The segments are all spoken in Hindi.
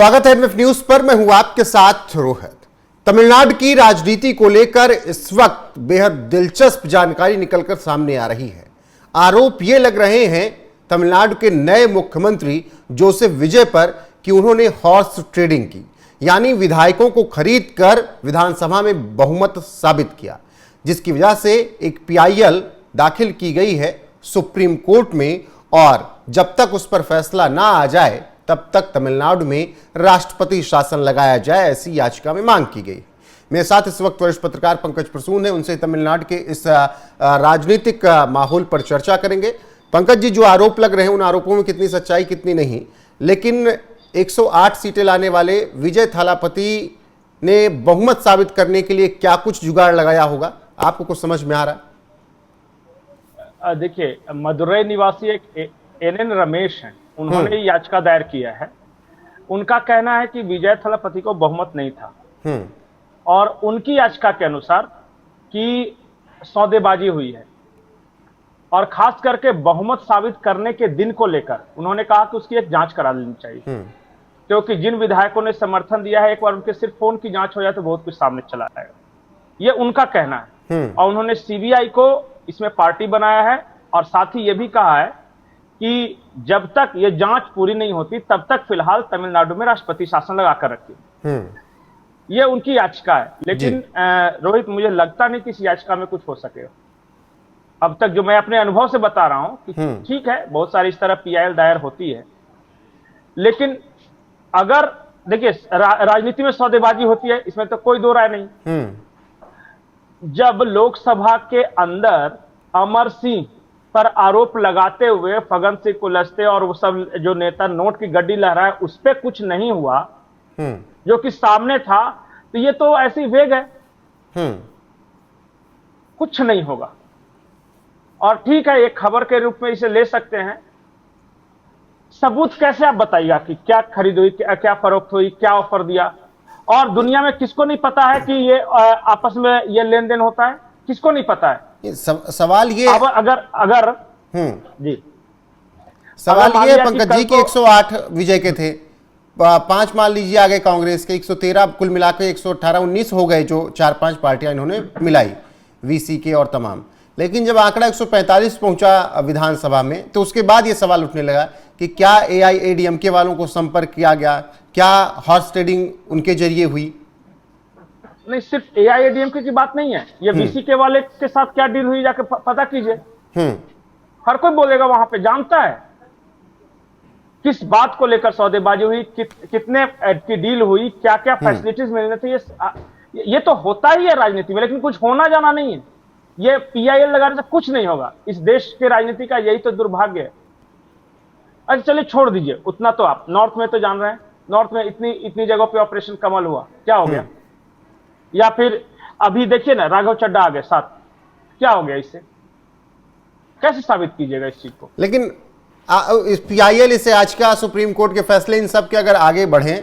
स्वागत है एमएफ न्यूज पर। मैं हूं आपके साथ रोहित। तमिलनाडु की राजनीति को लेकर इस वक्त बेहद दिलचस्प जानकारी निकलकर सामने आ रही है। आरोप ये लग रहे हैं तमिलनाडु के नए मुख्यमंत्री जोसेफ विजय पर कि उन्होंने हॉर्स ट्रेडिंग की, यानी विधायकों को खरीद कर विधानसभा में बहुमत साबित किया, जिसकी वजह से एक पीआईएल दाखिल की गई है सुप्रीम कोर्ट में, और जब तक उस पर फैसला ना आ जाए तब तक तमिलनाडु में राष्ट्रपति शासन लगाया जाए, ऐसी याचिका में मांग की गई। मेरे साथ इस वक्त वरिष्ठ पत्रकार पंकज प्रसून है, उनसे तमिलनाडु के इस राजनीतिक माहौल पर चर्चा करेंगे। पंकज जी, जो आरोप लग रहे हैं उन आरोपों में कितनी सच्चाई कितनी नहीं, लेकिन 108 सीटें लाने वाले विजय थालापति ने बहुमत साबित करने के लिए क्या कुछ जुगाड़ लगाया होगा, आपको कुछ समझ में आ रहा है? देखिए, मदुरई निवासी एक एनएन रमेश हैं, उन्होंने याचिका दायर किया है। उनका कहना है कि विजय थालापति को बहुमत नहीं था और उनकी याचिका के अनुसार कि सौदेबाजी हुई है, और खास करके बहुमत साबित करने के दिन को लेकर उन्होंने कहा कि उसकी एक जांच करा लेनी चाहिए, क्योंकि जिन विधायकों ने समर्थन दिया है, एक बार उनके सिर्फ फोन की जांच हो जाए तो बहुत कुछ सामने चला आएगा। ये उनका कहना है। और उन्होंने सीबीआई को इसमें पार्टी बनाया है, और साथ ही ये भी कहा है कि जब तक ये जांच पूरी नहीं होती तब तक फिलहाल तमिलनाडु में राष्ट्रपति शासन लगाकर रखिए। ये उनकी याचिका है। लेकिन रोहित, मुझे लगता नहीं कि इस याचिका में कुछ हो सकेगा। अब तक जो मैं अपने अनुभव से बता रहा हूं कि ठीक है, बहुत सारी इस तरह पीआईएल दायर होती है, लेकिन अगर देखिए राजनीति में सौदेबाजी होती है, इसमें तो कोई दो राय नहीं। जब लोकसभा के अंदर अमर सिंह पर आरोप लगाते हुए फगन सिंह कुलस्ते और वो सब जो नेता नोट की गड्डी लहराए, उस पर कुछ नहीं हुआ जो कि सामने था, तो ये तो ऐसी वेग है, कुछ नहीं होगा। और ठीक है, एक खबर के रूप में इसे ले सकते हैं। सबूत कैसे आप बताइएगा कि क्या खरीद हुई, क्या फरोख्त हुई, क्या ऑफर दिया? और दुनिया में किसको नहीं पता है कि ये आपस में ये लेन देन होता है? किसको नहीं पता है? सवाल ये अब अगर जी, सवाल ये पंकज जी कि 108 विजय के थे, 5 मान लीजिए आगे कांग्रेस के, 113 कुल मिलाकर 118 19 हो गए, जो 4-5 पार्टियां इन्होंने मिलाई, वीसी के और तमाम। लेकिन जब आंकड़ा 145 पहुंचा विधानसभा में, तो उसके बाद ये सवाल उठने लगा कि क्या एआईएडीएमके वालों को संपर्क किया गया, क्या हॉर्स ट्रेडिंग उनके जरिए हुई? नहीं, सिर्फ एआईएडीएमके की बात नहीं है, ये वीसी के वाले के साथ क्या डील हुई जाके पता कीजिए। हर कोई बोलेगा, वहां पे जानता है किस बात को लेकर सौदेबाजी हुई, कितने की डील हुई, क्या क्या फैसिलिटीज मिलने थे। ये तो होता ही है राजनीति में, लेकिन कुछ होना जाना नहीं है। ये पीआईएल लगाने से कुछ नहीं होगा। इस देश के राजनीति का यही तो दुर्भाग्य है। अच्छा चलिए, छोड़ दीजिए उतना, तो आप नॉर्थ में तो जान रहे हैं, नॉर्थ में इतनी जगहों पे ऑपरेशन कमल हुआ, क्या हो गया? या फिर अभी देखिए ना, राघव चड्ढा आ गए साथ, क्या हो गया? इससे कैसे साबित कीजिएगा इस चीज को? लेकिन इस पीआईएल इसे आज का सुप्रीम कोर्ट के फैसले इन सब के अगर आगे बढ़े,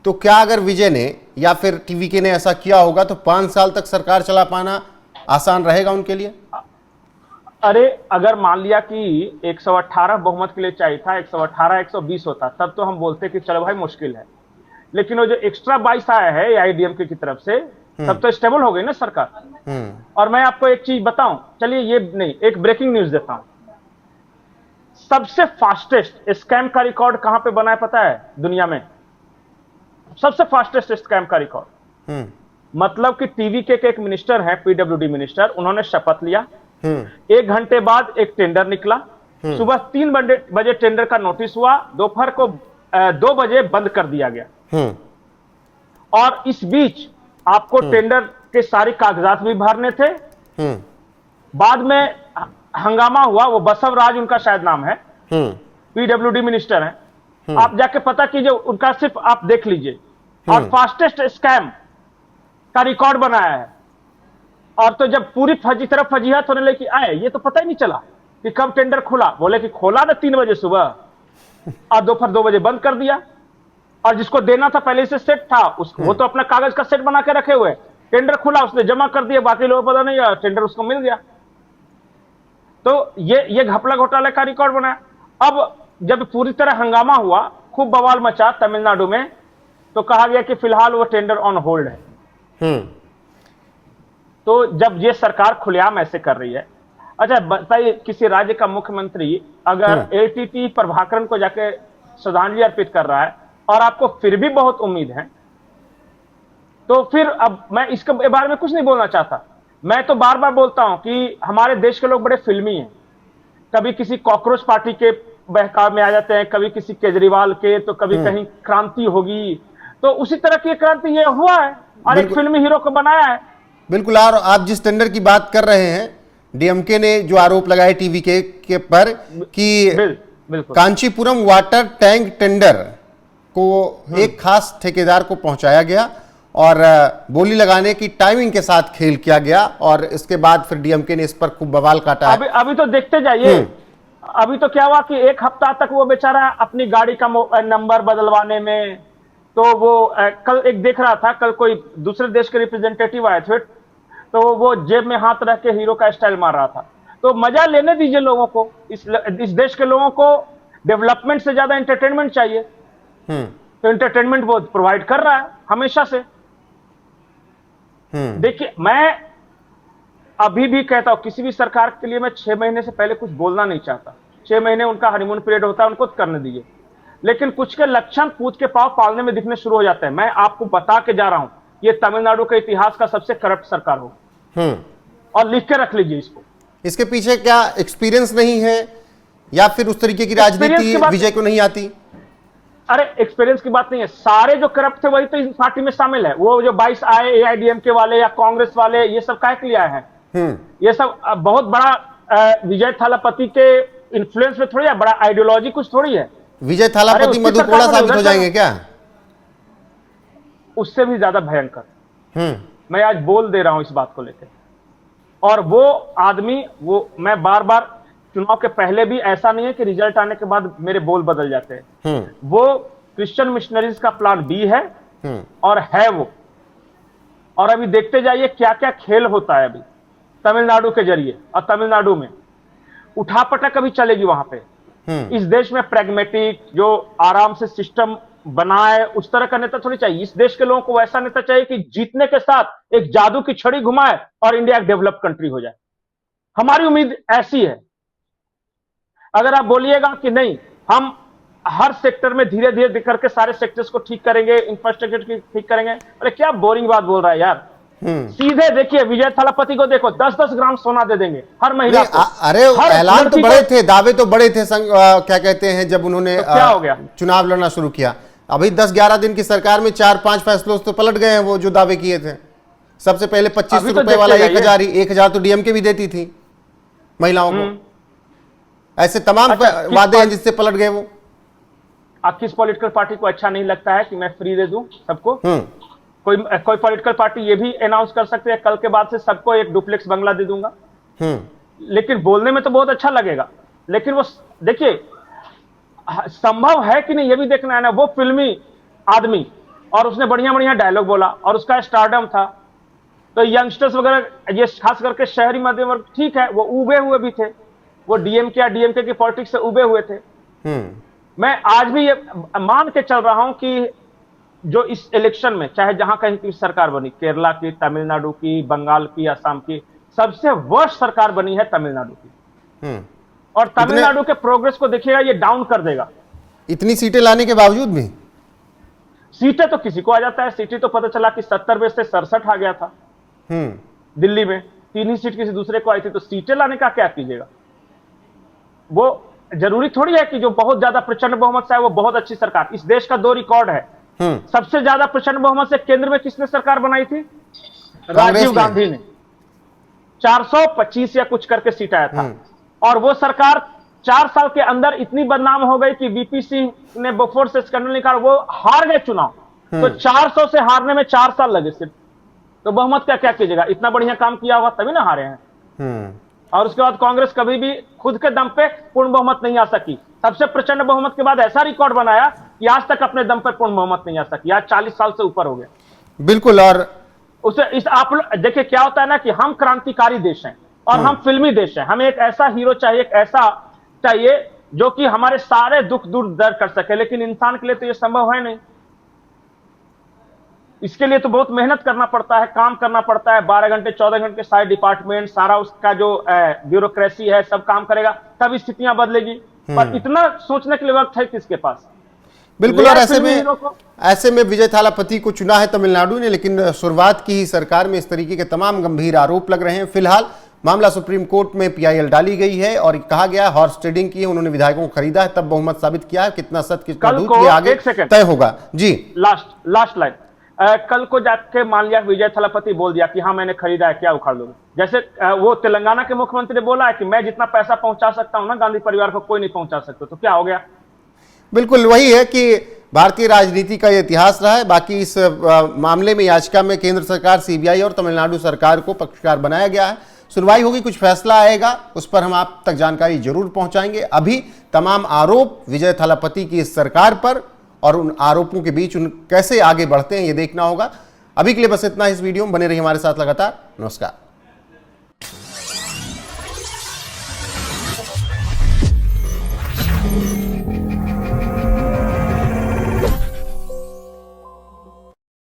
तो क्या अगर विजय ने या फिर टीवीके ने ऐसा किया होगा तो 5 साल तक सरकार चला पाना आसान रहेगा उनके लिए? अरे, अगर मान लिया कि 118 बहुमत के लिए चाहिए था, 118 120 होता, तब तो हम बोलते कि चलो भाई मुश्किल है। लेकिन वो जो एक्स्ट्रा 22 आया है एआईएडीएमके की तरफ से, तब तो स्टेबल हो गई ना सरकार। और मैं आपको एक चीज बताऊं, चलिए ये नहीं, एक ब्रेकिंग न्यूज देता हूं। सबसे फास्टेस्ट स्कैम का रिकॉर्ड कहां पे बना है पता है दुनिया में? सबसे फास्टेस्ट स्कैम का रिकॉर्ड, मतलब कि टीवीके के एक मिनिस्टर है, पीडब्ल्यूडी मिनिस्टर, उन्होंने शपथ लिया, 1 घंटे बाद एक टेंडर निकला, सुबह 3 बजे टेंडर का नोटिस हुआ, दोपहर को 2 बजे बंद कर दिया गया। और इस बीच आपको टेंडर के सारे कागजात भी भरने थे। बाद में हंगामा हुआ, वो बसवराज उनका शायद नाम है, पीडब्ल्यूडी मिनिस्टर है, आप जाके पता कीजिए, उनका सिर्फ आप देख लीजिए। और फास्टेस्ट स्कैम का रिकॉर्ड बनाया है। और तो जब पूरी तरफ फजीहत होने लगी आए, ये तो पता ही नहीं चला कि कब टेंडर खुला। बोले कि खोला ना 3 बजे सुबह और दोपहर 2 बजे बंद कर दिया। और जिसको देना था पहले से सेट था, वो तो अपना कागज का सेट बना के रखे हुए, टेंडर खुला उसने जमा कर दिया, बाकी लोगों को पता नहीं, टेंडर उसको मिल गया। तो ये घपला घोटाले का रिकॉर्ड बनाया। अब जब पूरी तरह हंगामा हुआ, खूब बवाल मचा तमिलनाडु में, तो कहा गया कि फिलहाल वो टेंडर ऑन होल्ड है। हम्म। तो जब ये सरकार खुलेआम ऐसे कर रही है, अच्छा बताइए, किसी राज्य का मुख्यमंत्री अगर एटीटी प्रभाकरन को जाके श्रद्धांजलि अर्पित कर रहा है और आपको फिर भी बहुत उम्मीद है, तो फिर अब मैं इसके बारे में कुछ नहीं बोलना चाहता। मैं तो बार बार बोलता हूं कि हमारे देश के लोग बड़े फिल्मी हैं, कभी किसी कॉकरोच पार्टी के बहकाव में आ जाते हैं, कभी किसी केजरीवाल के, तो कभी कहीं क्रांति होगी, तो उसी तरह की क्रांति ये हुआ है और एक फिल्मी हीरो को बनाया है। बिल्कुल। और आप जिस टेंडर की बात कर रहे हैं, डीएमके ने जो आरोप लगाए टीवी के पर कि बिल्कुल कांचीपुरम वाटर टैंक टेंडर को एक खास ठेकेदार को पहुंचाया गया और बोली लगाने की टाइमिंग के साथ खेल किया गया, और इसके बाद फिर डीएमके ने इस पर खूब बवाल काटा है। अभी तो देखते जाइए, अभी तो क्या हुआ कि एक हफ्ता तक वो बेचारा अपनी गाड़ी का नंबर बदलवाने में, तो वो कल एक देख रहा था, कल कोई दूसरे देश के रिप्रेजेंटेटिव आए थे, तो वो जेब में हाथ रख के हीरो का स्टाइल मार रहा था। तो मजा लेने दीजिए लोगों को, इस देश के लोगों को डेवलपमेंट से ज्यादा एंटरटेनमेंट चाहिए, तो एंटरटेनमेंट वो प्रोवाइड कर रहा है हमेशा से। देखिए, मैं अभी भी कहता हूं, किसी भी सरकार के लिए मैं 6 महीने से पहले कुछ बोलना नहीं चाहता। 6 महीने उनका हनीमून पीरियड होता है, उनको करने दीजिए, लेकिन कुछ के लक्षण पूछ के पाव पालने में दिखने शुरू हो जाते हैं। मैं आपको बता के जा रहा हूं, ये तमिलनाडु के इतिहास का सबसे करप्ट सरकार हो, और लिख के रख लीजिए इसको। इसके पीछे क्या एक्सपीरियंस नहीं है, या फिर उस तरीके की राजनीति विजय को नहीं आती? अरे एक्सपीरियंस की बात नहीं है, सारे जो करप्ट थे वही तो इस पार्टी में शामिल है। वो जो 22 आए एआईडीएमके वाले या कांग्रेस वाले, ये सब काहे के लिए आए हैं? ये सब बहुत बड़ा विजय थालापति के इन्फ्लुएंस में थोड़ी है, बड़ा आइडियोलॉजी कुछ थोड़ी है। विजय थालापति मधुकोड़ा साबित हो जाएंगे क्या? उससे भी ज्यादा भयंकर। मैं आज बोल दे रहा हूं इस बात को लेकर। और वो आदमी, वो मैं बार बार, चुनाव के पहले भी ऐसा नहीं है कि रिजल्ट आने के बाद मेरे बोल बदल जाते हैं। वो क्रिश्चियन मिशनरीज का प्लान बी है, और है वो। और अभी देखते जाइए क्या क्या खेल होता है अभी तमिलनाडु के जरिए, और तमिलनाडु में उठापटक अभी चलेगी वहां पे। इस देश में प्रैग्मेटिक, जो आराम से सिस्टम बनाए, उस तरह का नेता थोड़ी चाहिए। इस देश के लोगों को वैसा नेता चाहिए कि जीतने के साथ एक जादू की छड़ी घुमाए और इंडिया एक डेवलप कंट्री हो जाए। हमारी उम्मीद ऐसी है। अगर आप बोलिएगा कि नहीं, हम हर सेक्टर में धीरे धीरे करके सारे सेक्टर्स को ठीक करेंगे, इंफ्रास्ट्रक्चर ठीक करेंगे, अरे क्या बोरिंग बात बोल रहा है यार। सीधे देखिए, विजय थालापति को देखो, 10-10 ग्राम सोना दे देंगे हर महिला को। अरे ऐलान तो बड़े थे, दावे तो बड़े थे, क्या कहते हैं, जब उन्होंने तो क्या हो गया? चुनाव लड़ना शुरू किया। अभी 10-11 दिन की सरकार में 4-5 फैसलों तो पलट गए हैं वो जो दावे किए थे। सबसे पहले 25 रुपए वाला 1000 तो डीएमके भी देती थी महिलाओं को। ऐसे तमाम वादे हैं जिससे पलट गए वो। आप किस पॉलिटिकल पार्टी को अच्छा नहीं लगता है कि मैं फ्री दे दूं सबको? कोई पॉलिटिकल पार्टी ये भी अनाउंस कर सकते हैं, कल के बाद से सबको एक डुप्लेक्स बंगला दे दूंगा। लेकिन बोलने में तो बहुत अच्छा लगेगा, लेकिन वो देखिए संभव है कि नहीं ये भी देखना है ना। वो फिल्मी आदमी, और उसने बढ़िया बढ़िया डायलॉग बोला, और उसका स्टारडम था, तो यंगस्टर्स वगैरह, ये खास करके शहरी मध्यम वर्ग, ठीक है, वो उबे हुए भी थे, वो डीएमके की पॉलिटिक्स से उबे हुए थे। मैं आज भी ये मान के चल रहा हूं कि जो इस इलेक्शन में, चाहे जहां कहीं की सरकार बनी, केरला की, तमिलनाडु की, बंगाल की, असम की, सबसे वर्स्ट सरकार बनी है तमिलनाडु की। और तमिलनाडु के प्रोग्रेस को देखिएगा, ये डाउन कर देगा। इतनी सीटें लाने के बावजूद भी सीटें तो किसी को आ जाता है। सीटें तो पता चला कि 70 में से 67 आ गया था। दिल्ली में 3 ही सीट किसी दूसरे को आई थी, तो सीटें लाने का क्या कीजिएगा? वो जरूरी थोड़ी है कि जो बहुत ज्यादा प्रचंड बहुमत से है वो बहुत अच्छी सरकार। इस देश का 2 रिकॉर्ड है। सबसे ज्यादा प्रचंड बहुमत से केंद्र में किसने सरकार बनाई थी? राजीव गांधी ने। 425 या कुछ करके सीट आया था। और वो सरकार 4 साल के अंदर इतनी बदनाम हो गई कि वीपी सिंह ने बोफोर्स से स्कैंडल निकाला, वो हार गए चुनाव। तो 400 से हारने में 4 साल लगे सिर्फ। तो बहुमत का क्या कीजिएगा? इतना बढ़िया काम किया हुआ तभी ना हारे हैं। और उसके बाद कांग्रेस कभी भी खुद के दम पे पूर्ण बहुमत नहीं आ सकी। सबसे प्रचंड बहुमत के बाद ऐसा रिकॉर्ड बनाया कि आज तक अपने दम पर पूर्ण बहुमत नहीं आ सकी। आज 40 साल से ऊपर हो गया। बिल्कुल। और उसे इस आप देखिए क्या होता है ना कि हम क्रांतिकारी देश हैं और हम फिल्मी देश हैं। हमें एक ऐसा हीरो चाहिए, एक ऐसा चाहिए जो कि हमारे सारे दुख दूर दर कर सके, लेकिन इंसान के लिए तो ये संभव है नहीं। इसके लिए तो बहुत मेहनत करना पड़ता है, काम करना पड़ता है, 12 घंटे 14 घंटे सारे डिपार्टमेंट, सारा उसका जो ब्यूरोक्रेसी है सब काम करेगा, तब स्थितियां बदलेगी। पर इतना सोचने के लिए वक्त है किसके पास? बिल्कुल। और ऐसे में विजय थालापति को चुना है तमिलनाडु ने, लेकिन शुरुआत की ही सरकार में इस तरीके के तमाम गंभीर आरोप लग रहे हैं। फिलहाल मामला सुप्रीम कोर्ट में PIL डाली गई है और कहा गया हॉर्स ट्रेडिंग की है, उन्होंने विधायकों को खरीदा है, तब बहुमत साबित किया है। कितना सत्य कितना झूठ ये आगे तय होगा। जी लास्ट लाइन, कल को जाके मान लिया विजय थालापति बोल दिया कि हाँ मैंने खरीदा है, क्या उखाड़ लोगे? जैसे वो तेलंगाना के मुख्यमंत्री ने बोला है कि मैं जितना पैसा पहुंचा सकता हूं ना गांधी परिवार को कोई नहीं पहुंचा सकता, तो क्या हो गया? बिल्कुल वही है कि भारतीय राजनीति का इतिहास रहा है। बाकी इस मामले में याचिका में केंद्र सरकार, CBI और तमिलनाडु सरकार को पक्षकार बनाया गया है। सुनवाई होगी, कुछ फैसला आएगा, उस पर हम आप तक जानकारी जरूर पहुंचाएंगे। अभी तमाम आरोप विजय थालापति की इस सरकार पर और उन आरोपों के बीच उन कैसे आगे बढ़ते हैं ये देखना होगा। अभी के लिए बस इतना इस वीडियो में, बने रहिए हमारे साथ लगातार। नमस्कार।